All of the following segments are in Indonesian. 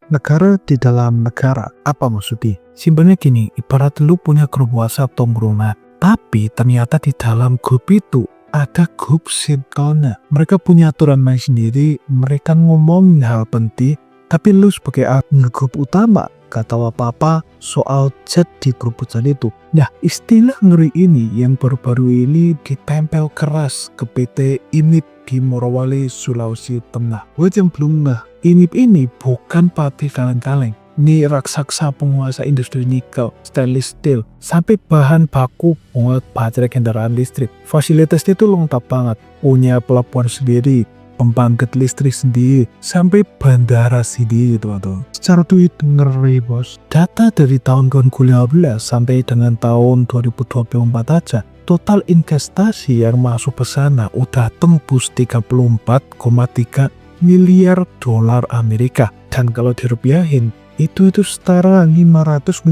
Negara di dalam negara. Apa maksudnya? Simpelnya gini, ibarat lu punya grup WhatsApp tongkrongan, tapi ternyata di dalam grup itu ada grup circle-nya. Mereka punya aturan main sendiri, mereka ngomongin hal penting, tapi lu sebagai admin grup utama gak tahu apa-apa soal chat di grup WhatsApp itu. Nah, istilah ngeri ini yang baru-baru ini ditempel keras ke PT IMIP di Morowali, Sulawesi Tengah. Buat yang belum ngeh, IMIP ini bukan patih kaleng-kaleng. Ini raksasa penguasa industri nikel, stainless steel, sampai bahan baku buat baterai kendaraan listrik. Fasilitasnya itu lengkap banget, punya pelabuhan sendiri, pembangkit listrik sendiri, sampai bandara sendiri teman-teman. Secara duit ngeri bos. Data dari tahun 2015 sampai dengan tahun 2024 aja, total investasi yang masuk ke sana udah tembus 34,3 miliar dolar Amerika. Dan kalau dirupiahin, itu setara 594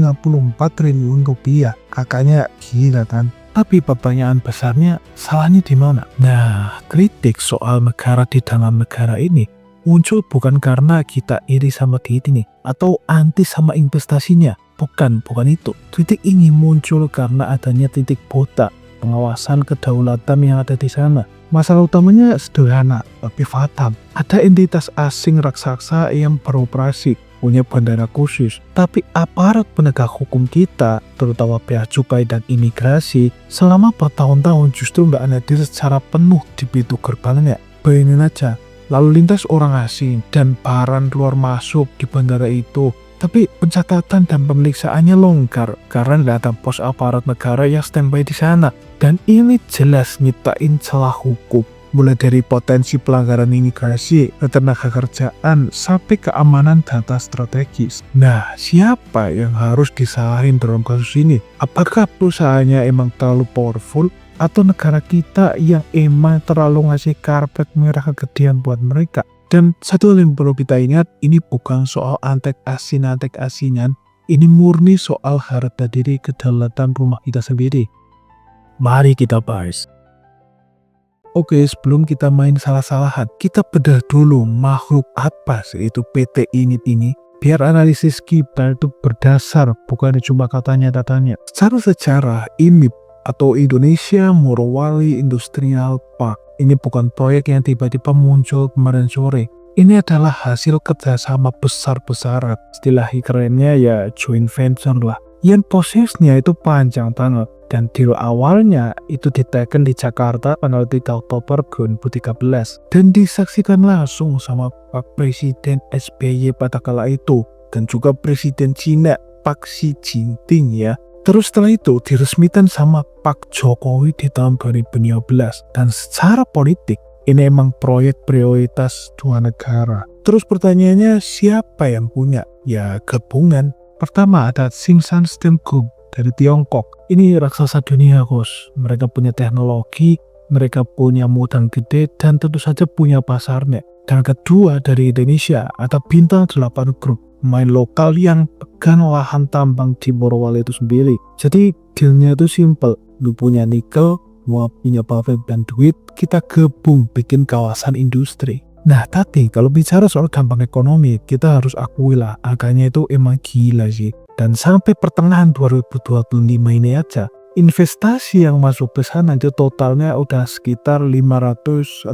triliun rupiah. Kakaknya gila kan? Tapi pertanyaan besarnya, salahnya di mana? Nah, kritik soal negara di dalam negara ini muncul bukan karena kita iri sama ini atau anti sama investasinya. Bukan itu. Kritik ini muncul karena adanya titik botak pengawasan kedaulatan yang ada di sana. Masalah utamanya sederhana, tapi fatal. Ada entitas asing raksasa yang beroperasi, punya bandara khusus, tapi aparat penegak hukum kita, terutama bea cukai dan imigrasi, selama bertahun-tahun justru nggak hadir secara penuh di pintu gerbangnya. Bayangin aja, lalu lintas orang asing dan barang keluar masuk di bandara itu, tapi pencatatan dan pemeriksaannya longgar karena nggak ada pos aparat negara yang standby di sana. Dan ini jelas nyiptain celah hukum. Mulai dari potensi pelanggaran imigrasi, ketenaga kerjaan, sampai keamanan data strategis. Nah, siapa yang harus disalahin dalam kasus ini? Apakah perusahaannya emang terlalu powerful? Atau negara kita yang emang terlalu ngasih karpet merah kegedean buat mereka? Dan satu hal yang perlu kita ingat, ini bukan soal antek asinan. Ini murni soal harga diri kedaulatan rumah kita sendiri. Mari kita bahas. Oke, sebelum kita main salah-salahan, kita bedah dulu makhluk apa sih itu PT IMIP ini. Biar analisis kita itu berdasar, bukan cuma katanya-katanya. Secara sejarah, IMIP atau Indonesia Morowali Industrial Park ini bukan proyek yang tiba-tiba muncul kemarin sore. Ini adalah hasil kerjasama besar-besaran. Istilah kerennya ya joint venture lah. Yang prosesnya itu panjang banget. Dan deal awalnya itu diteken di Jakarta tanggal 3 Oktober 2013 dan disaksikan langsung sama Pak Presiden SBY pada kala itu dan juga Presiden Cina Pak Xi Jinping ya. Terus setelah itu diresmikan sama Pak Jokowi di tahun 2015 dan secara politik ini emang proyek prioritas dua negara. Terus pertanyaannya siapa yang punya? Ya gabungan. Pertama ada Tsingshan Steel Group dari Tiongkok. Ini raksasa dunia bos. Mereka punya teknologi, mereka punya modal gede, dan tentu saja punya pasarnya. Dan kedua dari Indonesia ada Bintang 8 Group, pemain lokal yang pegang lahan tambang di Morowali itu sendiri. Jadi dealnya itu simple. Lu punya nikel, mau punya pabrik dan duit, kita gabung bikin kawasan industri. Nah tadi kalau bicara soal gampang ekonomi, kita harus akui lah angkanya itu emang gila sih. Dan sampai pertengahan 2025 ini aja, investasi yang masuk ke sana itu totalnya udah sekitar 562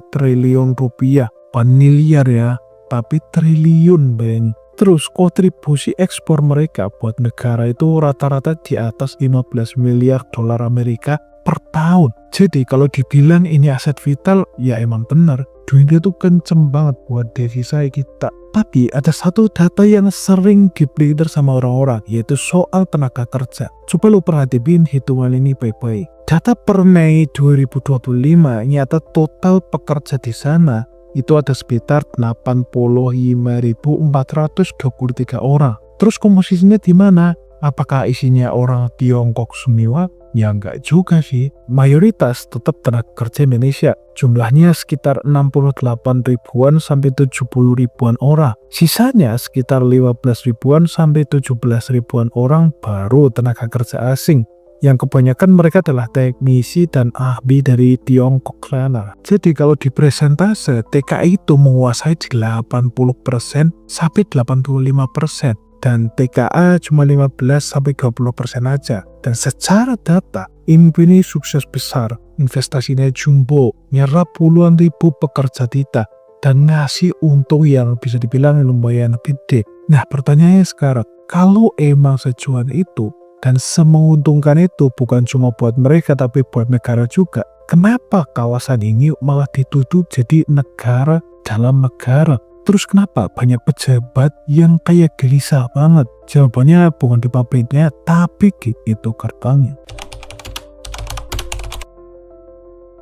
triliun rupiah. Bukan miliar ya, tapi triliun bang. Terus kontribusi ekspor mereka buat negara itu rata-rata di atas 15 miliar dolar Amerika per tahun. Jadi kalau dibilang ini aset vital, ya emang bener. Duitnya tuh kenceng banget buat devisa kita. Tapi ada satu data yang sering dipelihara sama orang-orang, yaitu soal tenaga kerja. Coba lu perhatiin hitungan ini baik-baik. Data per Mei 2025 nyata total pekerja di sana itu ada sekitar 85.423 orang. Terus komposisinya di mana? Apakah isinya orang Tiongkok semua? Ya enggak juga sih. Mayoritas tetap tenaga kerja Indonesia. Jumlahnya sekitar 68 ribuan sampai 70 ribuan orang. Sisanya sekitar 15 ribuan sampai 17 ribuan orang baru tenaga kerja asing. yang kebanyakan mereka adalah teknisi dan ahli dari Tiongkok sana. Jadi kalau di presentase, TKI itu menguasai 80% sampai 85%. Dan TKA cuma 15-20% aja. Dan secara data, IMIP ini sukses besar, investasinya jumbo, nyerap puluhan ribu pekerja kita, dan ngasih untung yang bisa dibilang lumayan gede. Nah pertanyaannya sekarang, kalau emang sejuan itu, dan semenguntungkan itu bukan cuma buat mereka tapi buat negara juga, kenapa kawasan ini malah dituduh jadi negara dalam negara? Terus kenapa banyak pejabat yang kayak gelisah banget? Jawabannya bukan di pabriknya, tapi itu gerbangnya.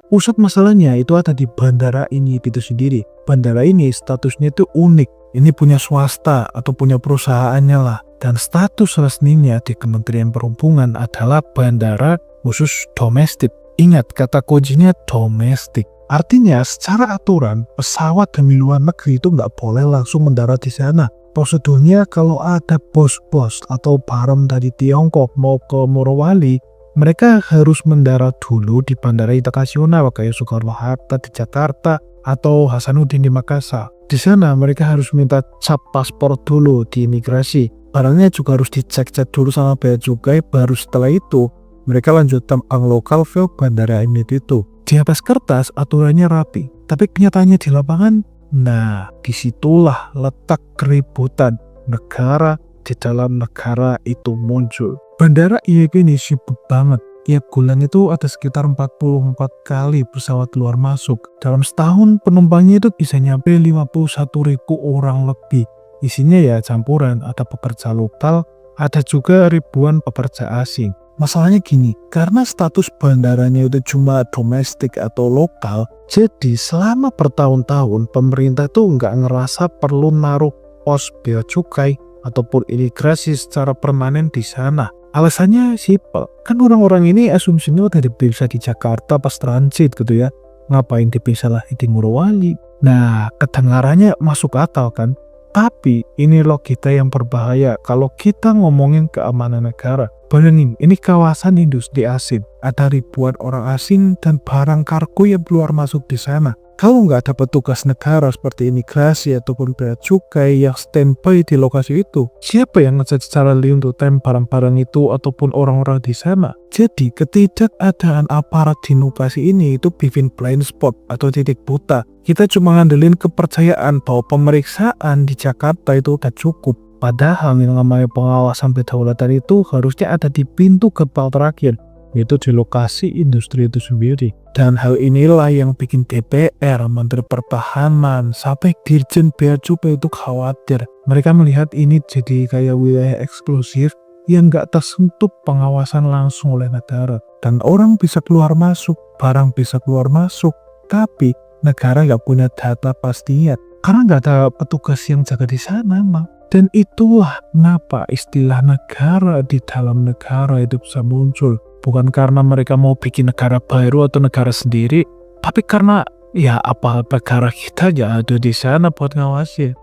Pusat masalahnya itu ada di bandara ini itu sendiri. Bandara ini statusnya itu unik. Ini punya swasta atau punya perusahaannya lah. Dan status resminya di Kementerian Perhubungan adalah bandara khusus domestik. Ingat, kata kuncinya domestik. Artinya secara aturan pesawat dari luar negeri itu nggak boleh langsung mendarat di sana. Prosedurnya kalau ada bos-bos atau barang dari Tiongkok mau ke Morowali, mereka harus mendarat dulu di Bandara Internasional kayak Soekarno-Hatta di Jakarta atau Hasanuddin di Makassar. Di sana mereka harus minta cap paspor dulu di imigrasi. Barangnya juga harus dicek-cek dulu sama bea cukai, baru setelah itu mereka lanjut terbang lokal ke bandara itu. Di atas kertas aturannya rapi, tapi kenyataannya di lapangan, nah disitulah letak keributan negara di dalam negara itu muncul. Bandara IAG ini sibuk banget. Tiap bulan itu ada sekitar 44 kali pesawat luar masuk. Dalam setahun penumpangnya itu bisa nyampe 51.000 orang lebih. Isinya ya campuran, ada pekerja lokal, ada juga ribuan pekerja asing. Masalahnya gini, karena status bandaranya itu cuma domestik atau lokal, jadi selama bertahun-tahun pemerintah itu nggak ngerasa perlu naruh pos bea cukai ataupun imigrasi secara permanen di sana. Alasannya simpel, kan orang-orang ini asumsinya udah diperiksa di Jakarta pas transit gitu ya, ngapain diperiksa lagi di Morowali? Nah, kedengarannya masuk akal kan? Tapi ini logika yang berbahaya kalau kita ngomongin keamanan negara. Bayangin, ini kawasan industri asing. Ada ribuan orang asing dan barang kargo yang keluar masuk di sana. Kalau nggak ada petugas negara seperti imigrasi ataupun bea cukai yang standby di lokasi itu, siapa yang ngecek secara real untuk tem barang-barang itu ataupun orang-orang di sana? Jadi ketidakadaan aparat di lokasi ini itu bikin blind spot atau titik buta. Kita cuma ngandelin kepercayaan bahwa pemeriksaan di Jakarta itu udah cukup. Padahal yang namanya pengawasan kedaulatan itu harusnya ada di pintu gerbang terakhir, yaitu di lokasi industri itu sendiri. Dan hal inilah yang bikin DPR, Menteri Pertahanan, sampai Dirjen Bea Cukai itu khawatir. Mereka melihat ini jadi kayak wilayah eksklusif yang nggak tersentuh pengawasan langsung oleh negara. Dan orang bisa keluar masuk, barang bisa keluar masuk, tapi negara nggak punya data pastinya. Karena nggak ada petugas yang jaga di sana, Mak. Dan itulah kenapa istilah negara di dalam negara itu bisa muncul. Bukan karena mereka mau bikin negara baru atau negara sendiri, tapi karena ya apa negara kita ya ada di sana buat ngawasi.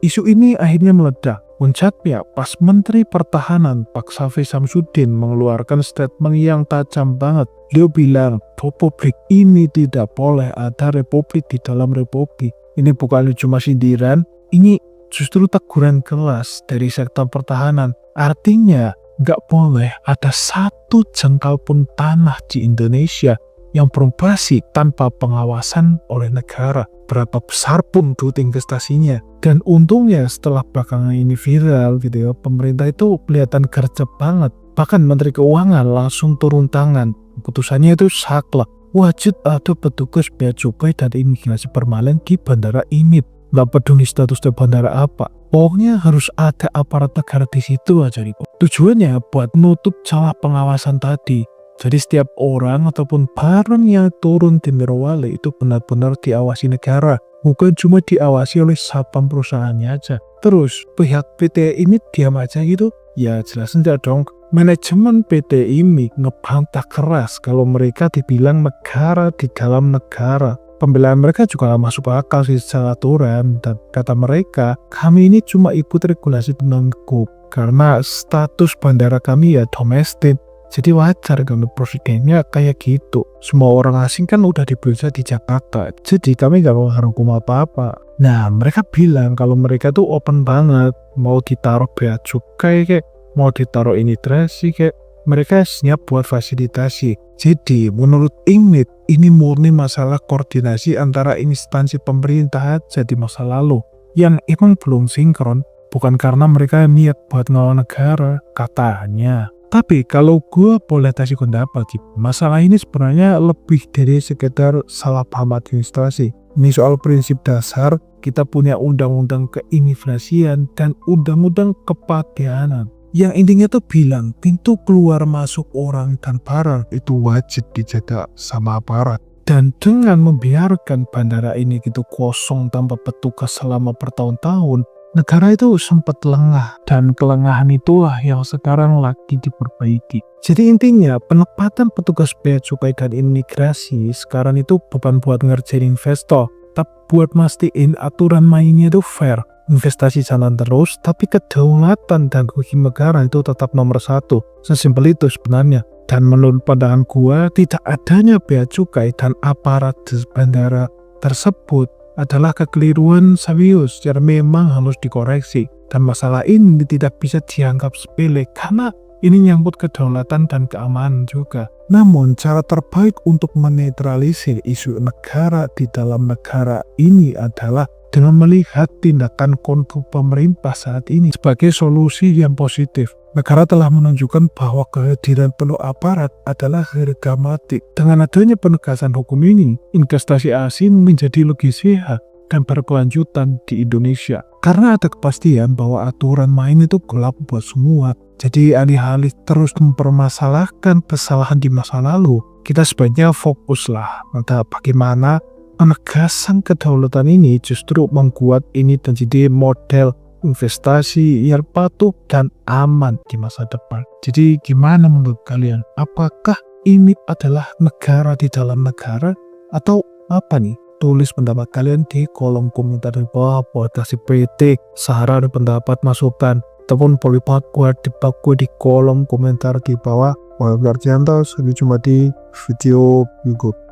Isu ini akhirnya meledak. Puncaknya pas Menteri Pertahanan Pak Syafri Samsudin mengeluarkan statement yang tajam banget. Dia bilang, Republik ini tidak boleh ada republik di dalam republik. Ini bukan cuma sindiran, ini justru teguran keras dari sektor pertahanan. Artinya, nggak boleh ada satu jengkal pun tanah di Indonesia yang beroperasi tanpa pengawasan oleh negara. Berapa besar pun duit investasinya. Dan untungnya setelah belakangan ini viral gitu ya, pemerintah itu kelihatan gercep banget. Bahkan Menteri Keuangan langsung turun tangan. Keputusannya itu saklek. Wajib ada petugas bea cukai dan imigrasi permanen di Bandara IMIP. Nggak peduli status di bandara apa. Pokoknya harus ada aparat negara di situ aja nih. Tujuannya buat nutup celah pengawasan tadi. Jadi setiap orang ataupun barang yang turun di Morowali itu benar-benar diawasi negara. Bukan cuma diawasi oleh satpam perusahaannya aja. Terus pihak PT IMIP diam aja gitu? Ya jelas enggak dong. Manajemen PT IMIP ngebantah keras kalau mereka dibilang negara di dalam negara. pembelaan mereka juga masuk akal sih secara aturan, dan kata mereka, kami ini cuma ikut regulasi penanggup karena status bandara kami ya domestik. Jadi wajar kalau presidennya kayak gitu. Semua orang asing kan udah diperiksa di Jakarta, jadi kami gak mau hukum apa-apa. Nah, mereka bilang kalau mereka tuh open banget, mau ditaruh bea cukai kayak, mau ditaruh imigrasi kayak, mereka siap buat fasilitasi. Jadi menurut Ingrid, ini murni masalah koordinasi antara instansi pemerintah aja di masa lalu yang emang belum sinkron, bukan karena mereka niat buat ngelawan negara, katanya. Tapi kalau gue boleh kasih pendapat, masalah ini sebenarnya lebih dari sekedar salah paham administrasi. Ini soal prinsip dasar, kita punya undang-undang keimigrasian dan undang-undang kepabeanan. Yang intinya tuh bilang, pintu keluar masuk orang dan barang itu wajib dijaga sama aparat. Dan dengan membiarkan bandara ini gitu kosong tanpa petugas selama bertahun-tahun, negara itu sempat lengah, dan kelengahan itulah yang sekarang lagi diperbaiki. Jadi intinya, penempatan petugas bea cukai dan imigrasi sekarang itu bukan buat ngerjain investor, tapi buat mastiin aturan mainnya itu fair. Investasi jalan terus, tapi kedaulatan dan kerugian negara itu tetap nomor satu. Sesimpel itu sebenarnya. Dan menurut pandangan gua, tidak adanya bea cukai dan aparat di bandara tersebut adalah kekeliruan serius yang memang harus dikoreksi. Dan masalah ini tidak bisa dianggap sepele karena ini nyangkut kedaulatan dan keamanan juga. Namun cara terbaik untuk menetralisir isu negara di dalam negara ini adalah dengan melihat tindakan kontrol pemerintah saat ini sebagai solusi yang positif. Negara telah menunjukkan bahwa kehadiran penuh aparat adalah harga mati. Dengan adanya penegasan hukum ini, investasi asing menjadi lebih sehat dan berkelanjutan di Indonesia. Karena ada kepastian bahwa aturan main itu gelap buat semua. Jadi alih-alih terus mempermasalahkan kesalahan di masa lalu, kita sebaiknya fokuslah pada bagaimana penegasan kedaulatan ini justru membuat ini menjadi model investasi yang patuh dan aman di masa depan. Jadi gimana menurut kalian? Apakah ini adalah negara di dalam negara atau apa nih? Tulis pendapat kalian di kolom komentar di bawah buat kasih PT, saran, pendapat, masukan, ataupun polipat buat dipakai di kolom komentar di bawah. Sampai jumpa di video berikut.